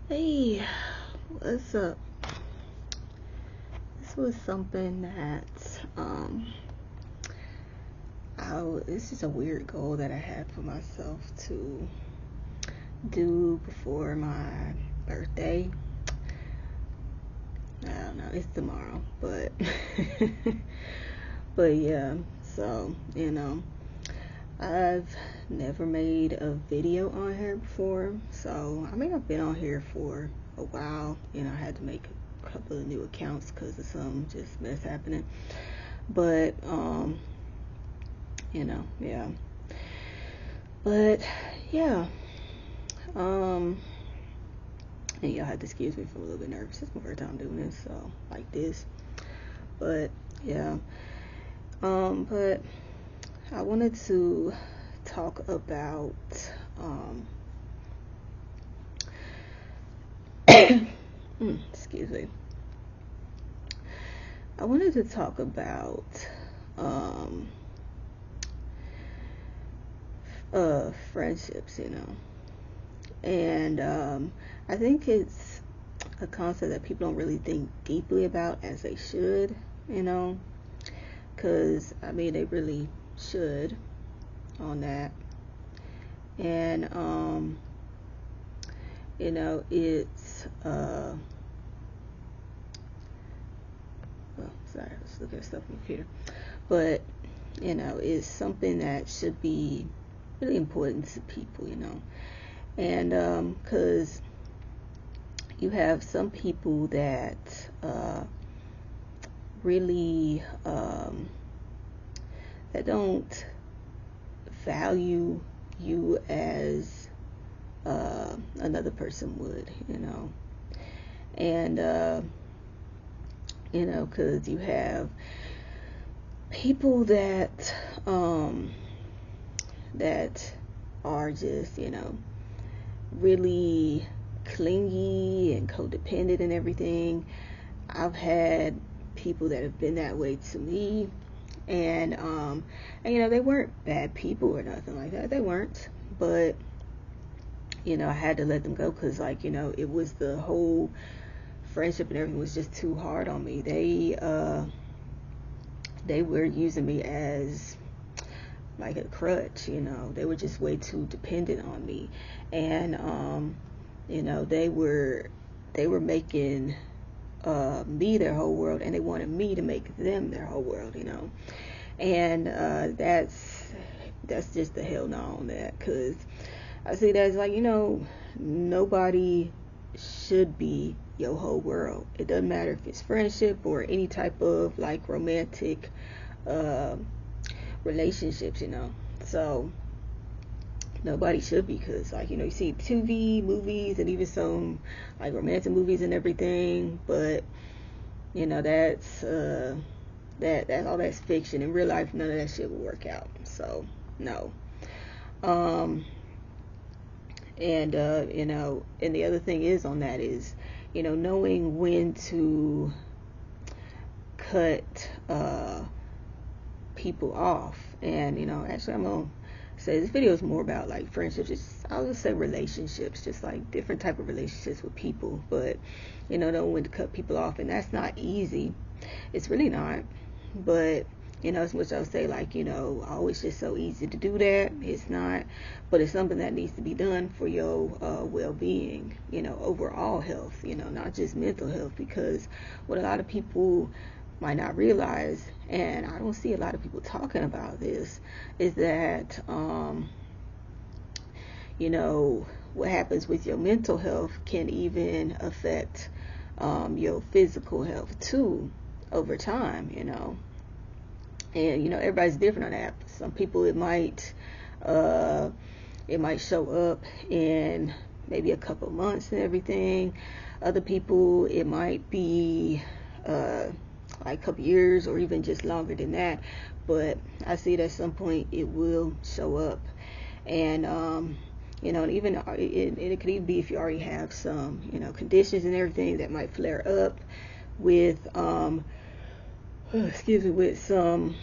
Hey, what's up? This was something that this is a weird goal that I had for myself to do before my birthday. I don't know, it's tomorrow, but but yeah, so I've never made a video on here before, so I mean I've been on here for a while. I had to make a couple of new accounts because of some just mess happening. But yeah. But yeah, um, and y'all have to excuse me if I'm a little bit nervous. It's my first time doing this, so like this. But yeah, but I wanted to talk about excuse me. I wanted to talk about um, friendships, and I think it's a concept that people don't really think deeply about as they should, because I mean they really should on that, and it's well, sorry, I was looking at stuff on the computer, but it's something that should be really important to people, and because you have some people that really that don't value you as another person would, and because you have people that that are just really clingy and codependent and everything. I've had people that have been that way to me, and they weren't bad people or nothing like that. They weren't, but I had to let them go because it was the whole friendship and everything was just too hard on me. They were using me as like a crutch. They were just way too dependent on me, and they were making me their whole world, and they wanted me to make them their whole world, and that's just the hell no on that, because I see that as like, nobody should be your whole world. It doesn't matter if it's friendship or any type of like romantic uh, relationships, so nobody should be, because like you see TV movies and even some like romantic movies and everything, but that's that all that's fiction. In real life, none of that shit will work out, so no. um and and the other thing is on that is knowing when to cut people off. And actually I'm gonna say this video is more about like friendships, I'll just say relationships, just like different type of relationships with people. But know when to cut people off, and that's not easy. It's really not. But as much as I'll say like oh, it's just so easy to do that, it's not. But it's something that needs to be done for your well-being, overall health, not just mental health. Because what a lot of people might not realize, and I don't see a lot of people talking about this, is that what happens with your mental health can even affect your physical health too over time, and everybody's different on that. Some people uh, it might show up in maybe a couple months and everything. Other people it might be like a couple years or even just longer than that. But I see that at some point it will show up, and and even it could even be if you already have some conditions and everything that might flare up with excuse me, with some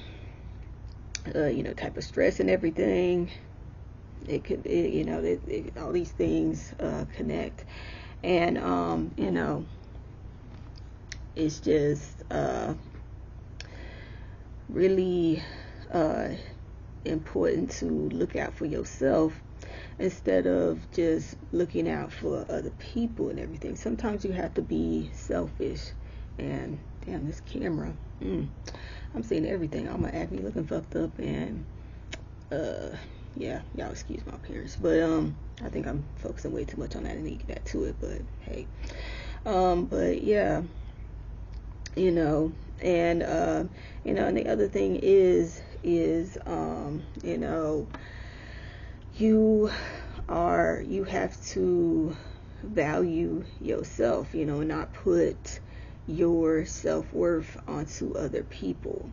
type of stress and everything. It could all these things connect. And it's just really important to look out for yourself instead of just looking out for other people and everything. Sometimes you have to be selfish. And damn, this camera, I'm seeing everything. I'm gonna act me looking fucked up. And yeah, y'all excuse my appearance, but I think I'm focusing way too much on that. I need to get back to it, but hey, but yeah, and and the other thing is you have to value yourself, and not put your self-worth onto other people.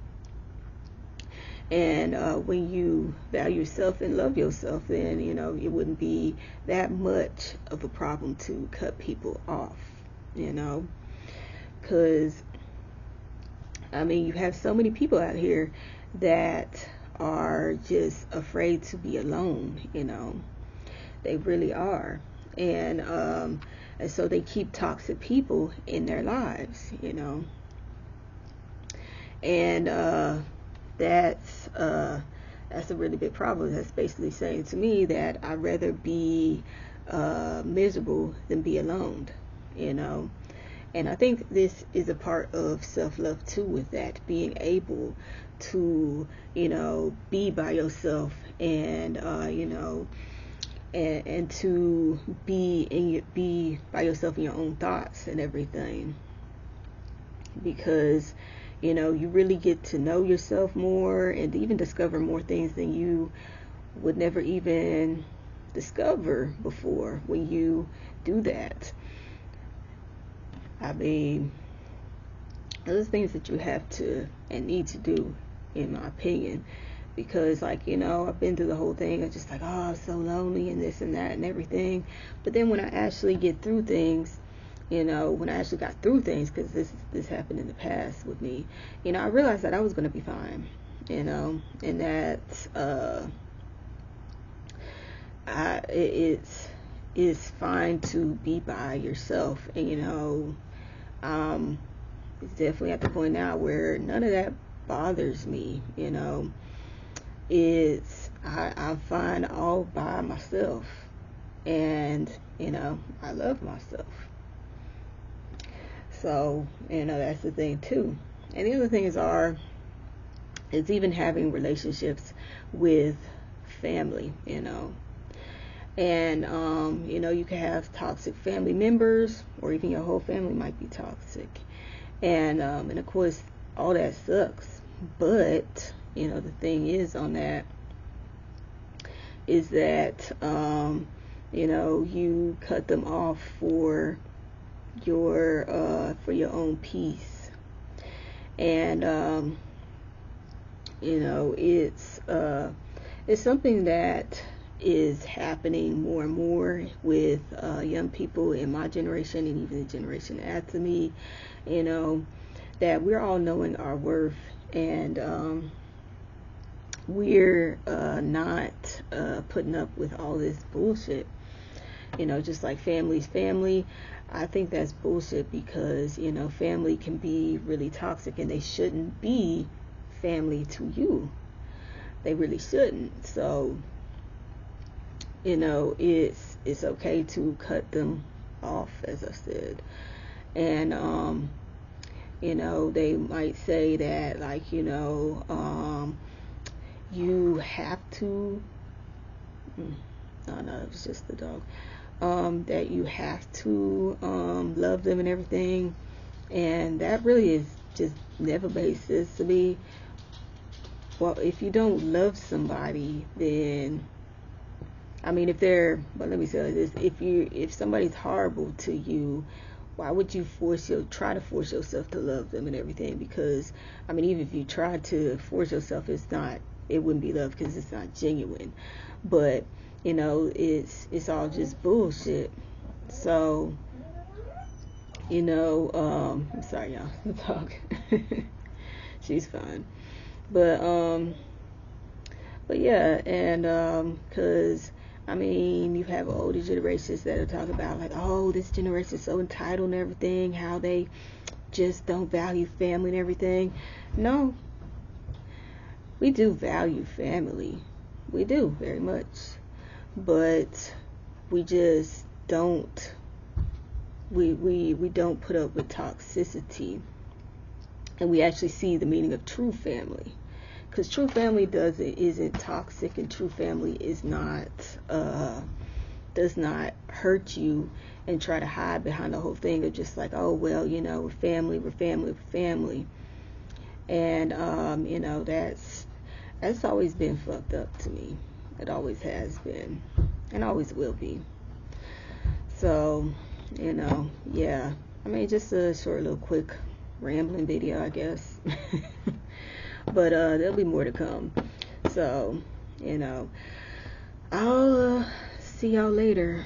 And when you value yourself and love yourself, then it wouldn't be that much of a problem to cut people off, because you have so many people out here that are just afraid to be alone. They really are. And so they keep toxic people in their lives, and that's a really big problem. That's basically saying to me that I'd rather be miserable than be alone, and I think this is a part of self-love too, with that, being able to be by yourself, and and to be by yourself in your own thoughts and everything, because you really get to know yourself more and even discover more things than you would never even discover before when you do that. Those things that you have to and need to do, in my opinion, because I've been through the whole thing. I'm just like, oh, I'm so lonely and this and that and everything. But then when I actually get through things, when I actually got through things, because this happened in the past with me, I realized that I was going to be fine, and that it's fine to be by yourself. And it's definitely at the point now where none of that bothers me. I'm fine all by myself, and I love myself. So that's the thing too. And the other things is even having relationships with family, and you can have toxic family members, or even your whole family might be toxic, and of course all that sucks. But the thing is on that is that you cut them off for your own peace. And it's something that is happening more and more with young people in my generation, and even the generation after me, that we're all knowing our worth, and we're not putting up with all this bullshit. Just like family's family, I think that's bullshit, because family can be really toxic, and they shouldn't be family to you. They really shouldn't. So it's okay to cut them off, as I said. And they might say that, like, you have to, no, it was just the dog, that you have to love them and everything, and that really is just never made sense to me. Well, if you don't love somebody, then let me say this: if somebody's horrible to you, why would you try to force yourself to love them and everything? Because even if you try to force yourself, it wouldn't be love, because it's not genuine. But it's all just bullshit. So I'm sorry, y'all, the dog. She's fine. But yeah, and because I mean, you have older generations that are talking about like, oh, this generation is so entitled and everything, how they just don't value family and everything. No, we do value family. We do very much. But we just don't we don't put up with toxicity, and we actually see the meaning of true family, because true family isn't toxic, and true family is not does not hurt you and try to hide behind the whole thing of just like, oh well, we're family, we're family. And that's always been fucked up to me. It always has been and always will be. So, yeah. I mean, just a short little quick rambling video, I guess. But there'll be more to come. So, I'll see y'all later.